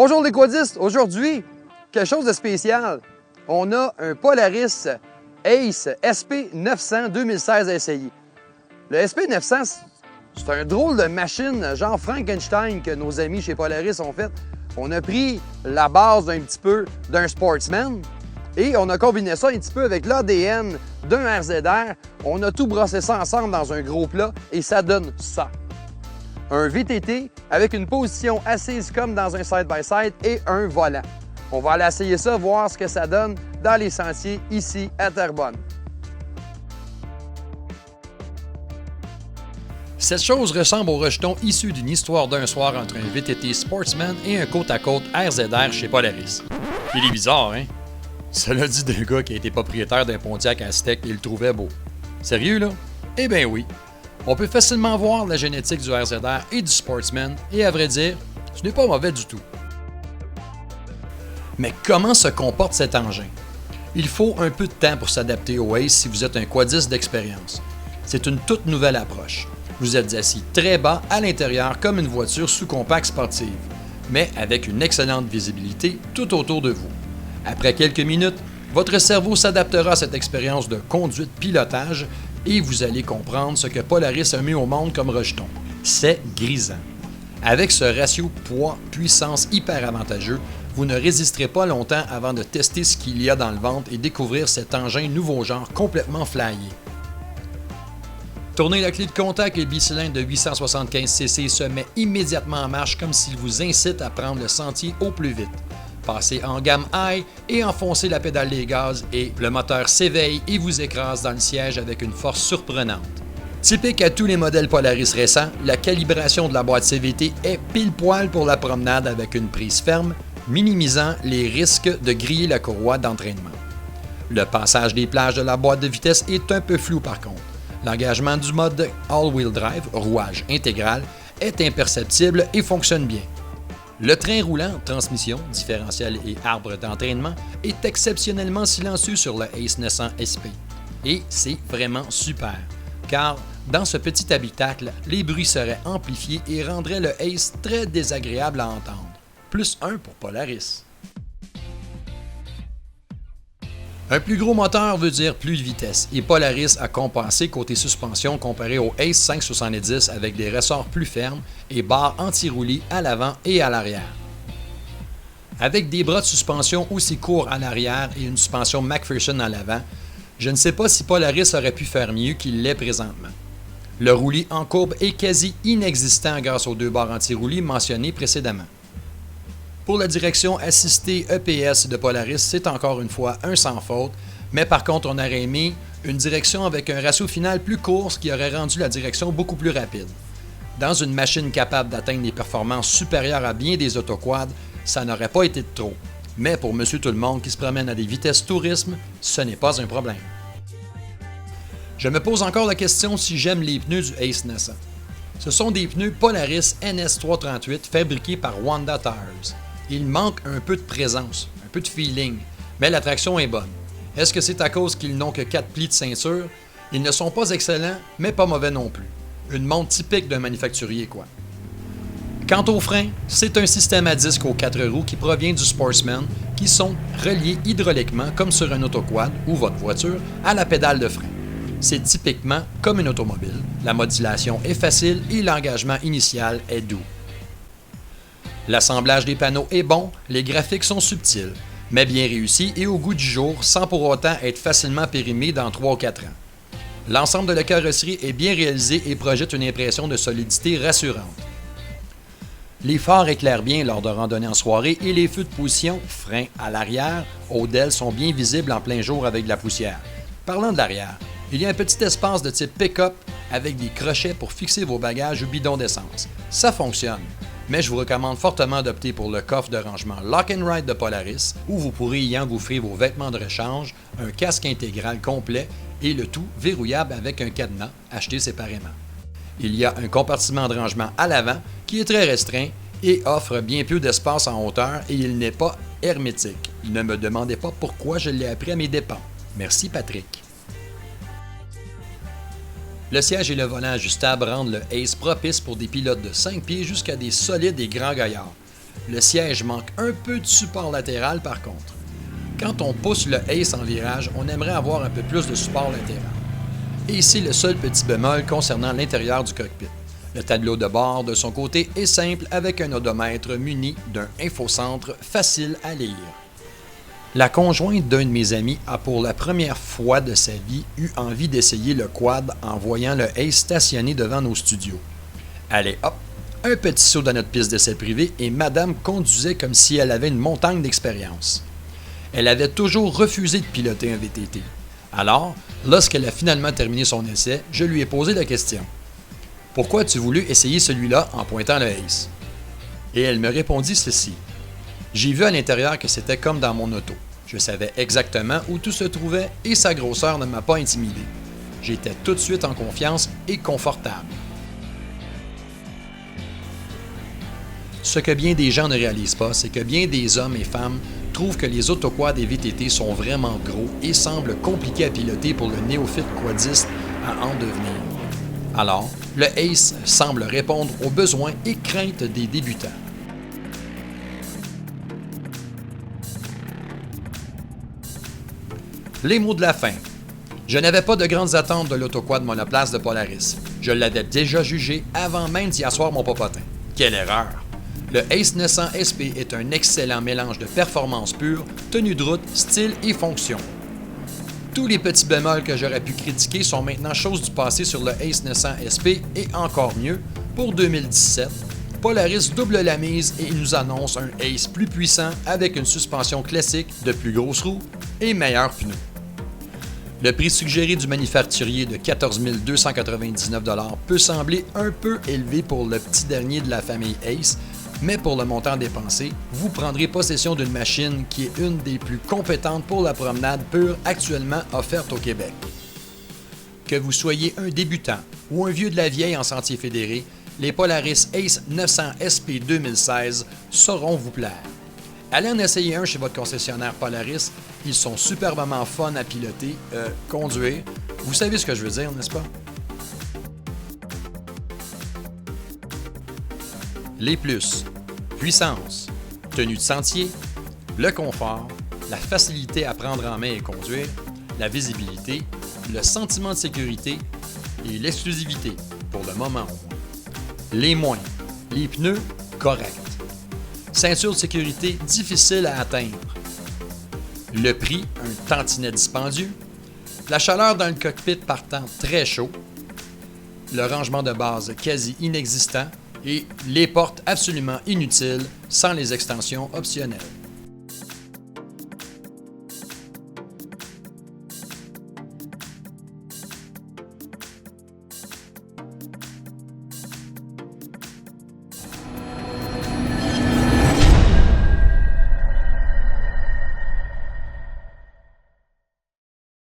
Bonjour les quadistes! Aujourd'hui, quelque chose de spécial. On a un Polaris Ace SP900 2016 SI. Le SP900, c'est un drôle de machine genre Frankenstein que nos amis chez Polaris ont fait. On a pris la base d'un petit peu d'un Sportsman et on a combiné ça un petit peu avec l'ADN d'un RZR. On a tout brossé ça ensemble dans un gros plat et ça donne ça. Un VTT avec une position assise comme dans un side-by-side et un volant. On va aller essayer ça, voir ce que ça donne dans les sentiers ici à Terrebonne. Cette chose ressemble au rejeton issu d'une histoire d'un soir entre un VTT Sportsman et un côte-à-côte RZR chez Polaris. Il est bizarre, hein? Cela dit d'un gars qui a été propriétaire d'un Pontiac Aztek et le trouvait beau. Sérieux, là? Eh bien oui. On peut facilement voir la génétique du RZR et du Sportsman, et à vrai dire, ce n'est pas mauvais du tout. Mais comment se comporte cet engin? Il faut un peu de temps pour s'adapter au Ace si vous êtes un quadiste d'expérience. C'est une toute nouvelle approche. Vous êtes assis très bas à l'intérieur comme une voiture sous-compacte sportive, mais avec une excellente visibilité tout autour de vous. Après quelques minutes, votre cerveau s'adaptera à cette expérience de conduite-pilotage et vous allez comprendre ce que Polaris a mis au monde comme rejeton. C'est grisant. Avec ce ratio poids-puissance hyper avantageux, vous ne résisterez pas longtemps avant de tester ce qu'il y a dans le ventre et découvrir cet engin nouveau genre complètement flyé. Tournez la clé de contact et le bicylindre de 875cc se met immédiatement en marche comme s'il vous incite à prendre le sentier au plus vite. Passez en gamme high et enfoncez la pédale des gaz et le moteur s'éveille et vous écrase dans le siège avec une force surprenante. Typique à tous les modèles Polaris récents, la calibration de la boîte CVT est pile poil pour la promenade avec une prise ferme, minimisant les risques de griller la courroie d'entraînement. Le passage des plages de la boîte de vitesse est un peu flou par contre. L'engagement du mode All-Wheel Drive, rouage intégral, est imperceptible et fonctionne bien. Le train roulant, transmission, différentiel et arbre d'entraînement est exceptionnellement silencieux sur le Ace 900 SP. Et c'est vraiment super, car dans ce petit habitacle, les bruits seraient amplifiés et rendraient le Ace très désagréable à entendre. Plus 1 pour Polaris. Un plus gros moteur veut dire plus de vitesse et Polaris a compensé côté suspension comparé au Ace 570 avec des ressorts plus fermes et barres anti-roulis à l'avant et à l'arrière. Avec des bras de suspension aussi courts à l'arrière et une suspension McPherson à l'avant, je ne sais pas si Polaris aurait pu faire mieux qu'il l'est présentement. Le roulis en courbe est quasi inexistant grâce aux deux barres anti-roulis mentionnées précédemment. Pour la direction assistée EPS de Polaris, c'est encore une fois un sans faute, mais par contre, on aurait aimé une direction avec un ratio final plus court, ce qui aurait rendu la direction beaucoup plus rapide. Dans une machine capable d'atteindre des performances supérieures à bien des autoquads, ça n'aurait pas été de trop. Mais pour monsieur tout le monde qui se promène à des vitesses tourisme, ce n'est pas un problème. Je me pose encore la question si j'aime les pneus du Ace 900. Ce sont des pneus Polaris NS338 fabriqués par Wanda Tires. Il manque un peu de présence, un peu de feeling, mais la traction est bonne. Est-ce que c'est à cause qu'ils n'ont que 4 plis de ceinture? Ils ne sont pas excellents, mais pas mauvais non plus. Une montre typique d'un manufacturier, quoi. Quant aux freins, c'est un système à disque aux 4 roues qui provient du Sportsman, qui sont reliés hydrauliquement, comme sur un autoquad ou votre voiture, à la pédale de frein. C'est typiquement comme une automobile. La modulation est facile et l'engagement initial est doux. L'assemblage des panneaux est bon, les graphiques sont subtils, mais bien réussis et au goût du jour sans pour autant être facilement périmés dans 3 ou 4 ans. L'ensemble de la carrosserie est bien réalisé et projette une impression de solidité rassurante. Les phares éclairent bien lors de randonnées en soirée et les feux de position, freins à l'arrière, aux DEL sont bien visibles en plein jour avec de la poussière. Parlant de l'arrière, il y a un petit espace de type pick-up avec des crochets pour fixer vos bagages ou bidons d'essence. Ça fonctionne. Mais je vous recommande fortement d'opter pour le coffre de rangement Lock & Ride de Polaris, où vous pourrez y engouffrer vos vêtements de rechange, un casque intégral complet et le tout verrouillable avec un cadenas acheté séparément. Il y a un compartiment de rangement à l'avant qui est très restreint et offre bien peu d'espace en hauteur et il n'est pas hermétique. Ne me demandez pas pourquoi je l'ai appris à mes dépens. Merci Patrick. Le siège et le volant ajustables rendent le Ace propice pour des pilotes de 5 pieds jusqu'à des solides et grands gaillards. Le siège manque un peu de support latéral par contre. Quand on pousse le Ace en virage, on aimerait avoir un peu plus de support latéral. Et c'est le seul petit bémol concernant l'intérieur du cockpit. Le tableau de bord de son côté est simple avec un odomètre muni d'un infocentre facile à lire. La conjointe d'un de mes amis a pour la première fois de sa vie eu envie d'essayer le quad en voyant le Ace stationné devant nos studios. Allez hop, un petit saut dans notre piste d'essai privé et madame conduisait comme si elle avait une montagne d'expérience. Elle avait toujours refusé de piloter un VTT. Alors, lorsqu'elle a finalement terminé son essai, je lui ai posé la question. « Pourquoi as-tu voulu essayer celui-là en pointant le Ace? » Et elle me répondit ceci. « J'ai vu à l'intérieur que c'était comme dans mon auto. Je savais exactement où tout se trouvait et sa grosseur ne m'a pas intimidé. J'étais tout de suite en confiance et confortable. » Ce que bien des gens ne réalisent pas, c'est que bien des hommes et femmes trouvent que les autoquads et VTT sont vraiment gros et semblent compliqués à piloter pour le néophyte quadiste à en devenir. Alors, le Ace semble répondre aux besoins et craintes des débutants. Les mots de la fin. Je n'avais pas de grandes attentes de l'autoquad monoplace de Polaris. Je l'avais déjà jugé avant même d'y asseoir mon popotin. Quelle erreur! Le Ace 900 SP est un excellent mélange de performance pure, tenue de route, style et fonction. Tous les petits bémols que j'aurais pu critiquer sont maintenant chose du passé sur le Ace 900 SP et encore mieux, pour 2017, Polaris double la mise et il nous annonce un Ace plus puissant avec une suspension classique de plus grosses roues et meilleurs pneus. Le prix suggéré du manufacturier de 14 299 $ peut sembler un peu élevé pour le petit dernier de la famille Ace, mais pour le montant dépensé, vous prendrez possession d'une machine qui est une des plus compétentes pour la promenade pure actuellement offerte au Québec. Que vous soyez un débutant ou un vieux de la vieille en sentier fédéré, les Polaris Ace 900 SP 2016 sauront vous plaire. Allez en essayer un chez votre concessionnaire Polaris, ils sont superbement fun à piloter, conduire. Vous savez ce que je veux dire, n'est-ce pas? Les plus, puissance, tenue de sentier, le confort, la facilité à prendre en main et conduire, la visibilité, le sentiment de sécurité et l'exclusivité, pour le moment au moins. Les moins, les pneus, corrects. Ceinture de sécurité difficile à atteindre. Le prix, un tantinet dispendieux. La chaleur dans le cockpit partant très chaud. Le rangement de base quasi inexistant. Et les portes absolument inutiles sans les extensions optionnelles.